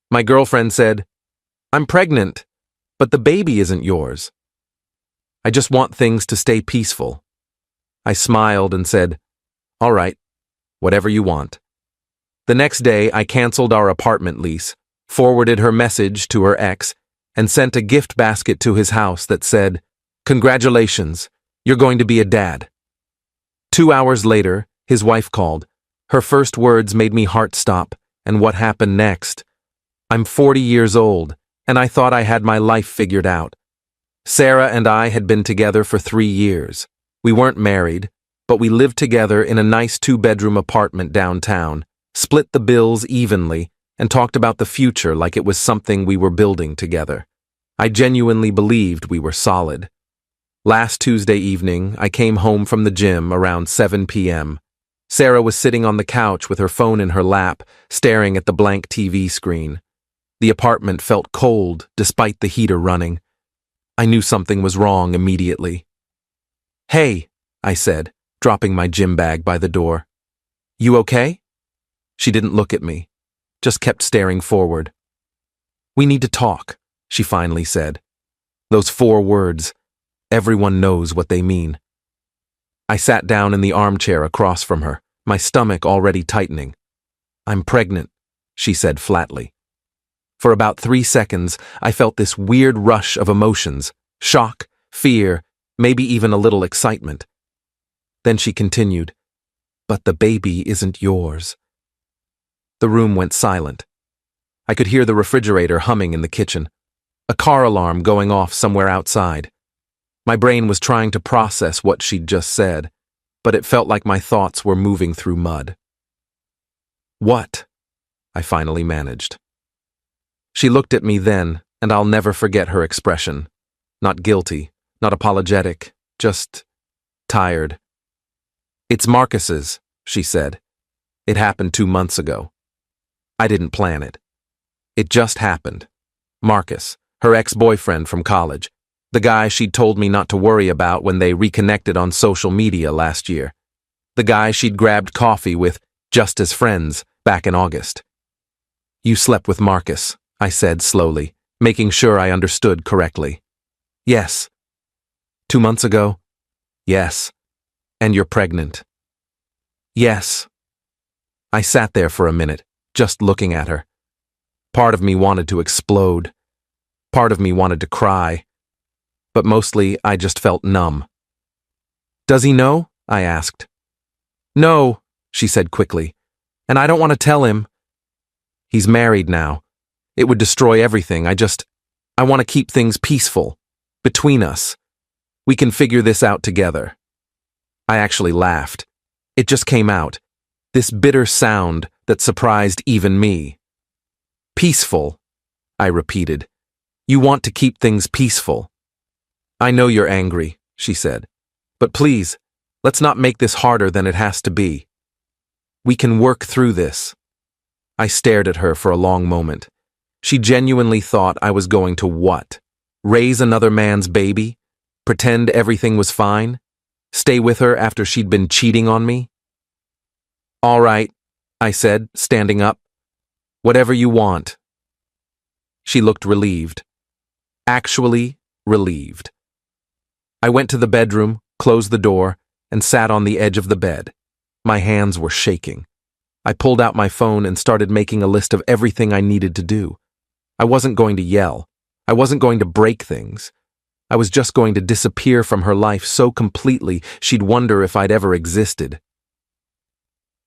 My girlfriend said, "I'm pregnant, but the baby isn't yours. I just want things to stay peaceful." I smiled and said, "All right, whatever you want." The next day, I canceled our apartment lease, forwarded her message to her ex, and sent a gift basket to his house that said, "Congratulations, you're going to be a dad." 2 hours later, his wife called. Her first words made me heart stop, and what happened next? I'm 40 years old, and I thought I had my life figured out. Sarah and I had been together for 3 years. We weren't married, but we lived together in a nice 2-bedroom apartment downtown, split the bills evenly, and talked about the future like it was something we were building together. I genuinely believed we were solid. Last Tuesday evening, I came home from the gym around 7 p.m. Sarah was sitting on the couch with her phone in her lap, staring at the blank TV screen. The apartment felt cold despite the heater running. I knew something was wrong immediately. "Hey," I said, dropping my gym bag by the door. "You okay?" She didn't look at me, just kept staring forward. "We need to talk," she finally said. Those 4 words, everyone knows what they mean. I sat down in the armchair across from her, my stomach already tightening. "I'm pregnant," she said flatly. For about 3 seconds, I felt this weird rush of emotions, shock, fear, maybe even a little excitement. Then she continued, "But the baby isn't yours." The room went silent. I could hear the refrigerator humming in the kitchen, a car alarm going off somewhere outside. My brain was trying to process what she'd just said, but it felt like my thoughts were moving through mud. "What?" I finally managed. She looked at me then, and I'll never forget her expression. Not guilty, not apologetic, just tired. "It's Marcus's," she said. "It happened 2 months ago. I didn't plan it. It just happened. Marcus, her ex-boyfriend from college, the guy she'd told me not to worry about when they reconnected on social media last year. The guy she'd grabbed coffee with just as friends back in August." "You slept with Marcus," I said slowly, making sure I understood correctly. "Yes." "2 months ago?" "Yes." "And you're pregnant?" "Yes." I sat there for a minute, just looking at her. Part of me wanted to explode. Part of me wanted to cry. But mostly I just felt numb. "Does he know?" I asked. "No," she said quickly, "and I don't want to tell him. He's married now. It would destroy everything. I want to keep things peaceful. Between us. We can figure this out together." I actually laughed. It just came out. This bitter sound that surprised even me. "Peaceful," I repeated. "You want to keep things peaceful." "I know you're angry," she said. "But please, let's not make this harder than it has to be. We can work through this." I stared at her for a long moment. She genuinely thought I was going to what? Raise another man's baby? Pretend everything was fine? Stay with her after she'd been cheating on me? "All right," I said, standing up. "Whatever you want." She looked relieved. Actually relieved. I went to the bedroom, closed the door, and sat on the edge of the bed. My hands were shaking. I pulled out my phone and started making a list of everything I needed to do. I wasn't going to yell. I wasn't going to break things. I was just going to disappear from her life so completely she'd wonder if I'd ever existed.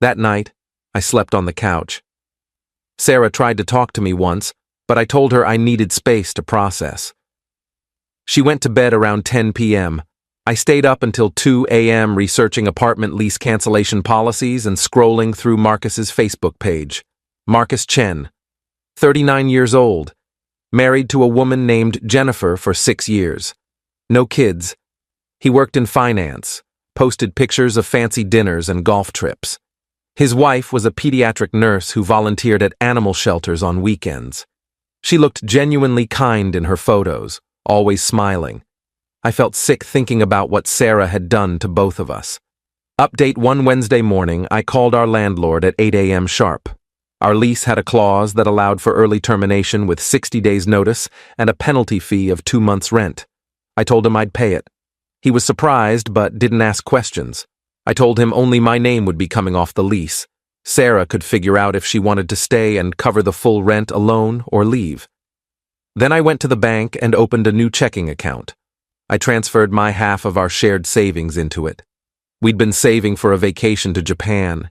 That night, I slept on the couch. Sarah tried to talk to me once, but I told her I needed space to process. She went to bed around 10 p.m. I stayed up until 2 a.m. researching apartment lease cancellation policies and scrolling through Marcus's Facebook page. Marcus Chen, 39 years old, married to a woman named Jennifer for 6 years. No kids. He worked in finance, posted pictures of fancy dinners and golf trips. His wife was a pediatric nurse who volunteered at animal shelters on weekends. She looked genuinely kind in her photos, always smiling. I felt sick thinking about what Sarah had done to both of us. Update: one Wednesday morning, I called our landlord at 8 a.m. sharp. Our lease had a clause that allowed for early termination with 60 days' notice and a penalty fee of 2 months' rent. I told him I'd pay it. He was surprised but didn't ask questions. I told him only my name would be coming off the lease. Sarah could figure out if she wanted to stay and cover the full rent alone or leave. Then I went to the bank and opened a new checking account. I transferred my half of our shared savings into it. We'd been saving for a vacation to Japan.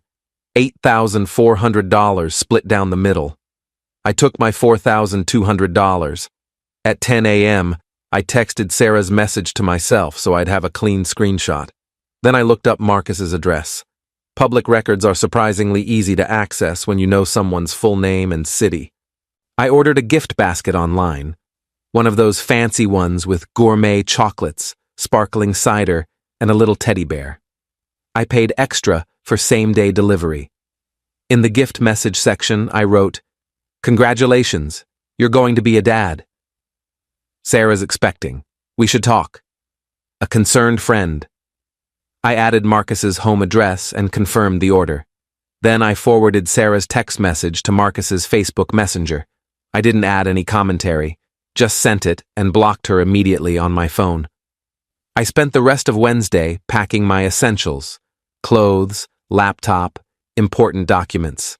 $8,400 split down the middle. I took my $4,200. At 10 a.m., I texted Sarah's message to myself so I'd have a clean screenshot. Then I looked up Marcus's address. Public records are surprisingly easy to access when you know someone's full name and city. I ordered a gift basket online, one of those fancy ones with gourmet chocolates, sparkling cider, and a little teddy bear. I paid extra for same-day delivery. In the gift message section, I wrote, "Congratulations, you're going to be a dad. Sarah's expecting. We should talk. A concerned friend." I added Marcus's home address and confirmed the order. Then I forwarded Sarah's text message to Marcus's Facebook Messenger. I didn't add any commentary, just sent it and blocked her immediately on my phone. I spent the rest of Wednesday packing my essentials: clothes, laptop, important documents.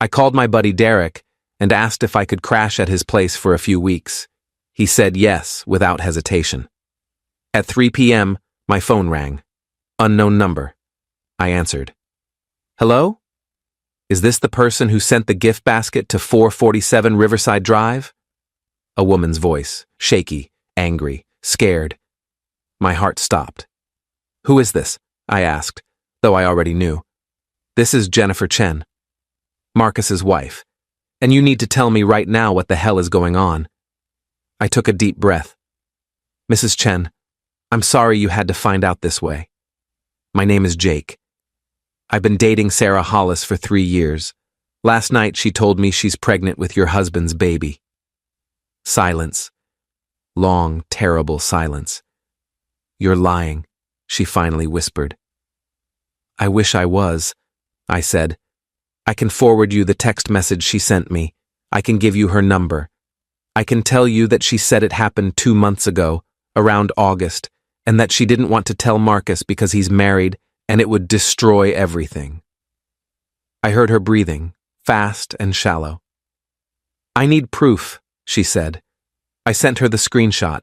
I called my buddy Derek and asked if I could crash at his place for a few weeks. He said yes without hesitation. At 3 p.m., my phone rang. Unknown number. I answered. "Hello? Is this the person who sent the gift basket to 447 Riverside Drive?" A woman's voice, shaky, angry, scared. My heart stopped. "Who is this?" I asked, though I already knew. "This is Jennifer Chen, Marcus's wife, and you need to tell me right now what the hell is going on." I took a deep breath. "Mrs. Chen, I'm sorry you had to find out this way. My name is Jake. I've been dating Sarah Hollis for 3 years. Last night she told me she's pregnant with your husband's baby." Silence. Long, terrible silence. "You're lying," she finally whispered. "I wish I was," I said. "I can forward you the text message she sent me. I can give you her number. I can tell you that she said it happened 2 months ago, around August, and that she didn't want to tell Marcus because he's married and it would destroy everything." I heard her breathing, fast and shallow. "I need proof," she said. I sent her the screenshot.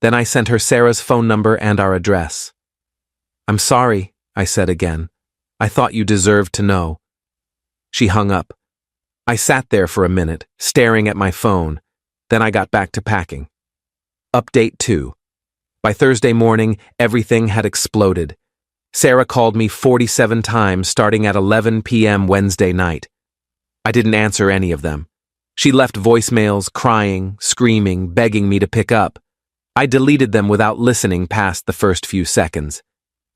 Then I sent her Sarah's phone number and our address. "I'm sorry," I said again. "I thought you deserved to know." She hung up. I sat there for a minute, staring at my phone. Then I got back to packing. Update 2. By Thursday morning, everything had exploded. Sarah called me 47 times starting at 11 p.m. Wednesday night. I didn't answer any of them. She left voicemails, crying, screaming, begging me to pick up. I deleted them without listening past the first few seconds.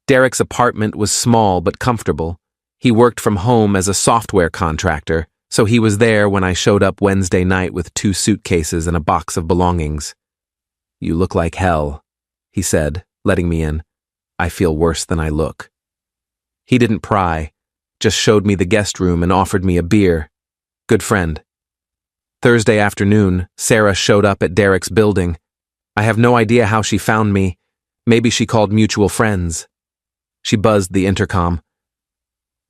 Derek's apartment was small but comfortable. He worked from home as a software contractor, so he was there when I showed up Wednesday night with 2 suitcases and a box of belongings. "You look like hell," he said, letting me in. "I feel worse than I look." He didn't pry, just showed me the guest room and offered me a beer. Good friend. Thursday afternoon, Sarah showed up at Derek's building. I have no idea how she found me. Maybe she called mutual friends. She buzzed the intercom.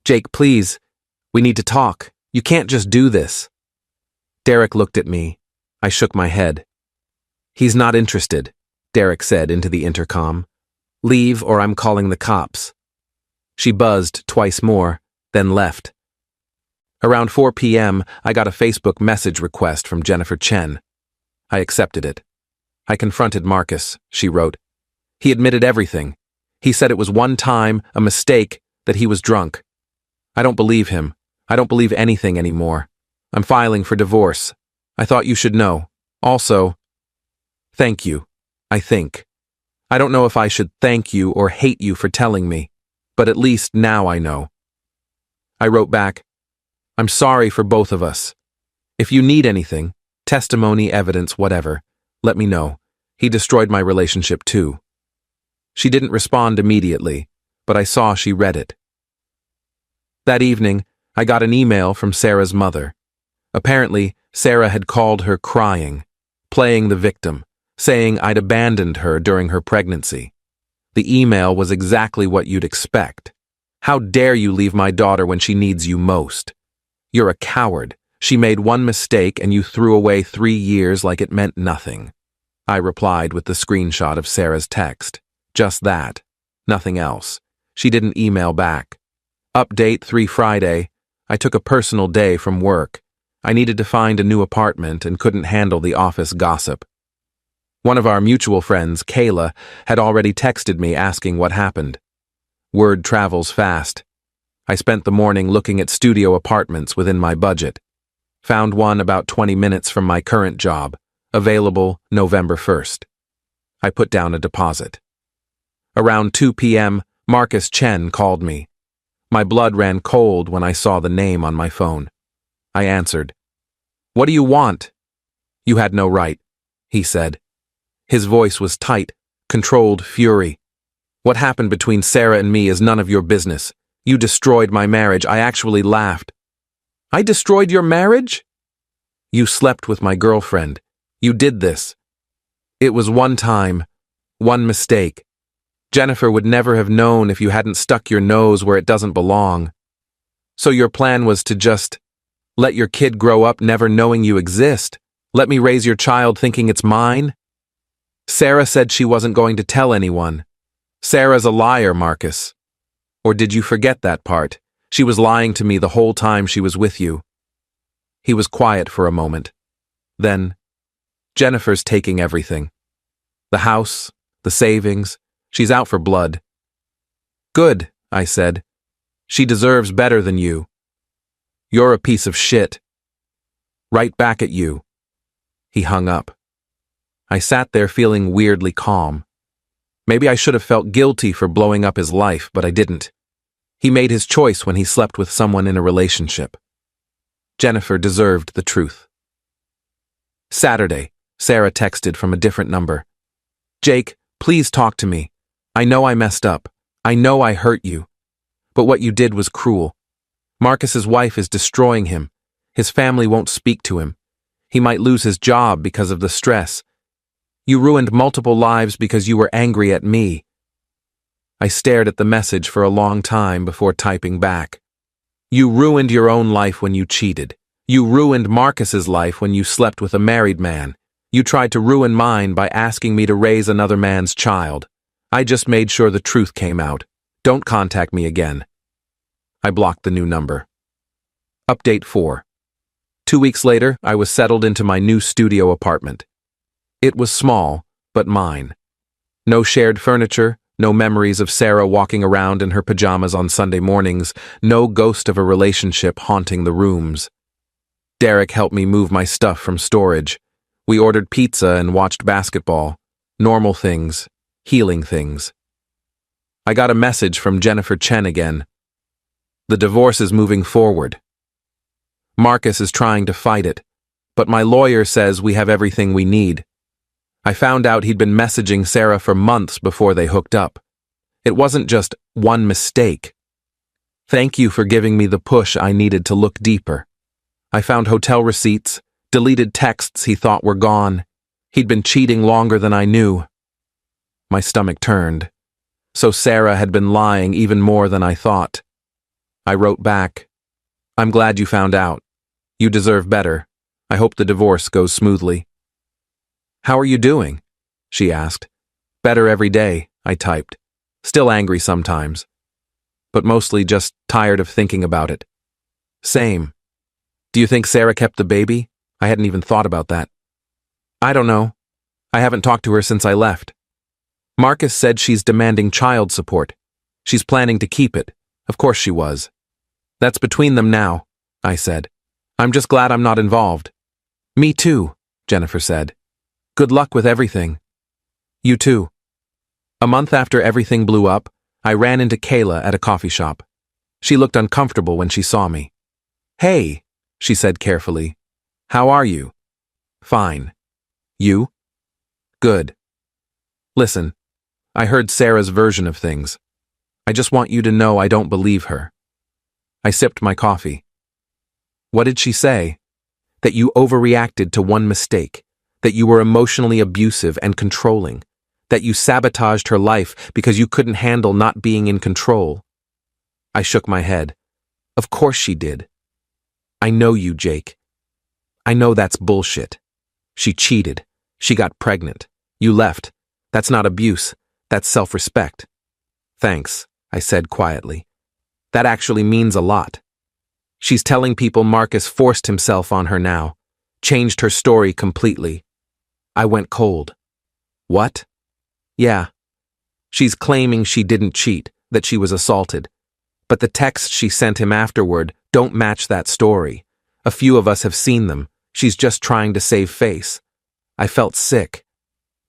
"Jake, please. We need to talk. You can't just do this." Derek looked at me. I shook my head. "He's not interested," Derek said into the intercom. "Leave or I'm calling the cops." She buzzed twice more, then left. Around 4 p.m., I got a Facebook message request from Jennifer Chen. I accepted it. I confronted Marcus, she wrote. He admitted everything. He said it was one time, a mistake, that he was drunk. I don't believe him. I don't believe anything anymore. I'm filing for divorce. I thought you should know. Also, thank you, I think. I don't know if I should thank you or hate you for telling me, but at least now I know. I wrote back, I'm sorry for both of us. If you need anything, testimony, evidence, whatever, let me know. He destroyed my relationship too. She didn't respond immediately, but I saw she read it. That evening, I got an email from Sarah's mother. Apparently, Sarah had called her crying, playing the victim, saying I'd abandoned her during her pregnancy. The email was exactly what you'd expect. How dare you leave my daughter when she needs you most? You're a coward. She made one mistake and you threw away 3 years like it meant nothing. I replied with the screenshot of Sarah's text. Just that. Nothing else. She didn't email back. Update 3 Friday. I took a personal day from work. I needed to find a new apartment and couldn't handle the office gossip. One of our mutual friends, Kayla, had already texted me asking what happened. Word travels fast. I spent the morning looking at studio apartments within my budget. Found one about 20 minutes from my current job, available November 1st. I put down a deposit. Around 2 p.m., Marcus Chen called me. My blood ran cold when I saw the name on my phone. I answered. "What do you want?" "You had no right," he said. His voice was tight, controlled fury. "What happened between Sarah and me is none of your business. You destroyed my marriage." I actually laughed. "I destroyed your marriage?" "You slept with my girlfriend. You did this. It was one time, one mistake. Jennifer would never have known if you hadn't stuck your nose where it doesn't belong. So your plan was to just let your kid grow up never knowing you exist? Let me raise your child thinking it's mine? Sarah said she wasn't going to tell anyone. Sarah's a liar, Marcus. Or did you forget that part? She was lying to me the whole time she was with you." He was quiet for a moment. Then, "Jennifer's taking everything. The house, the savings. She's out for blood." "Good," I said. "She deserves better than you." "You're a piece of shit." "Right back at you." He hung up. I sat there feeling weirdly calm. Maybe I should have felt guilty for blowing up his life, but I didn't. He made his choice when he slept with someone in a relationship. Jennifer deserved the truth. Saturday, Sarah texted from a different number. "Jake, please talk to me. I know I messed up. I know I hurt you. But what you did was cruel. Marcus's wife is destroying him. His family won't speak to him. He might lose his job because of the stress. You ruined multiple lives because you were angry at me." I stared at the message for a long time before typing back. "You ruined your own life when you cheated. You ruined Marcus's life when you slept with a married man. You tried to ruin mine by asking me to raise another man's child. I just made sure the truth came out. Don't contact me again." I blocked the new number. Update 4. 2 weeks later, I was settled into my new studio apartment. It was small, but mine. No shared furniture, no memories of Sarah walking around in her pajamas on Sunday mornings, no ghost of a relationship haunting the rooms. Derek helped me move my stuff from storage. We ordered pizza and watched basketball. Normal things, healing things. I got a message from Jennifer Chen again. "The divorce is moving forward. Marcus is trying to fight it, but my lawyer says we have everything we need." I found out he'd been messaging Sarah for months before they hooked up. It wasn't just one mistake. "Thank you for giving me the push I needed to look deeper." I found hotel receipts, deleted texts he thought were gone. He'd been cheating longer than I knew. My stomach turned. So Sarah had been lying even more than I thought. I wrote back, "I'm glad you found out. You deserve better. I hope the divorce goes smoothly." "How are you doing?" she asked. "Better every day," I typed. Still angry sometimes. But mostly just tired of thinking about it. "Same. Do you think Sarah kept the baby? I hadn't even thought about that." "I don't know. I haven't talked to her since I left. Marcus said she's demanding child support. She's planning to keep it. Of course she was." "That's between them now," I said. "I'm just glad I'm not involved." "Me too," Jennifer said. "Good luck with everything." "You too." A month after everything blew up, I ran into Kayla at a coffee shop. She looked uncomfortable when she saw me. "Hey," she said carefully. "How are you?" "Fine. You?" "Good. Listen, I heard Sarah's version of things. I just want you to know I don't believe her." I sipped my coffee. What did she say? That you overreacted to one mistake, that you were emotionally abusive and controlling, that you sabotaged her life because you couldn't handle not being in control. I shook my head. Of course she did. I know you, Jake. I know that's bullshit. She cheated. She got pregnant. You left. That's not abuse. That's self-respect. Thanks, I said quietly. That actually means a lot. She's telling people Marcus forced himself on her now, changed her story completely. I went cold. What? Yeah. She's claiming she didn't cheat, that she was assaulted. But the texts she sent him afterward don't match that story. A few of us have seen them. She's just trying to save face. I felt sick.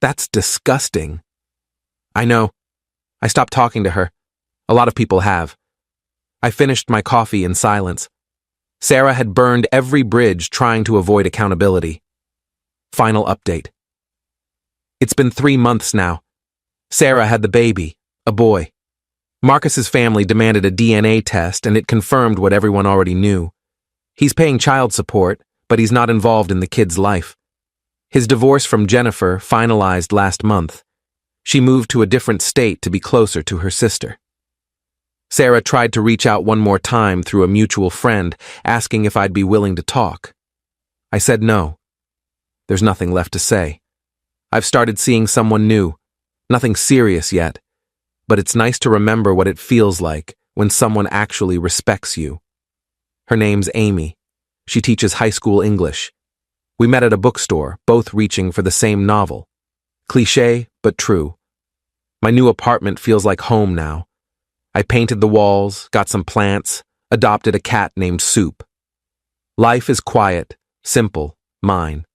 That's disgusting. I know. I stopped talking to her. A lot of people have. I finished my coffee in silence. Sarah had burned every bridge trying to avoid accountability. Final update. It's been 3 months now. Sarah had the baby, a boy. Marcus's family demanded a DNA test and it confirmed what everyone already knew. He's paying child support, but he's not involved in the kid's life. His divorce from Jennifer finalized last month. She moved to a different state to be closer to her sister. Sarah tried to reach out one more time through a mutual friend, asking if I'd be willing to talk. I said no. There's nothing left to say. I've started seeing someone new. Nothing serious yet, but it's nice to remember what it feels like when someone actually respects you. Her name's Amy. She teaches high school English. We met at a bookstore, both reaching for the same novel. Cliché, but true. My new apartment feels like home now. I painted the walls, got some plants, adopted a cat named Soup. Life is quiet, simple, mine.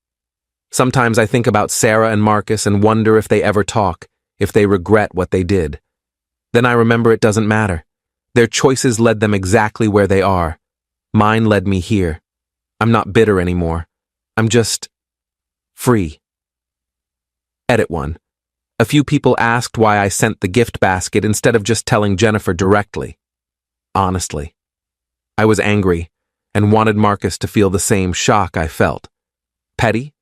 Sometimes I think about Sarah and Marcus and wonder if they ever talk, if they regret what they did. Then I remember it doesn't matter. Their choices led them exactly where they are. Mine led me here. I'm not bitter anymore. I'm just free. Edit 1. A few people asked why I sent the gift basket instead of just telling Jennifer directly. Honestly, I was angry and wanted Marcus to feel the same shock I felt. Petty?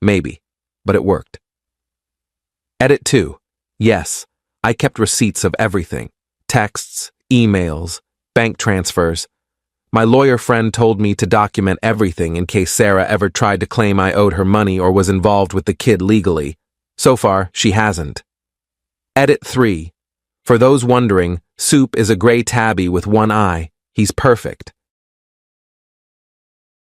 Maybe, but it worked. Edit 2. Yes, I kept receipts of everything. Texts, emails, bank transfers. My lawyer friend told me to document everything in case Sarah ever tried to claim I owed her money or was involved with the kid legally. So far, she hasn't. Edit 3. For those wondering, Soup is a gray tabby with one eye. He's perfect.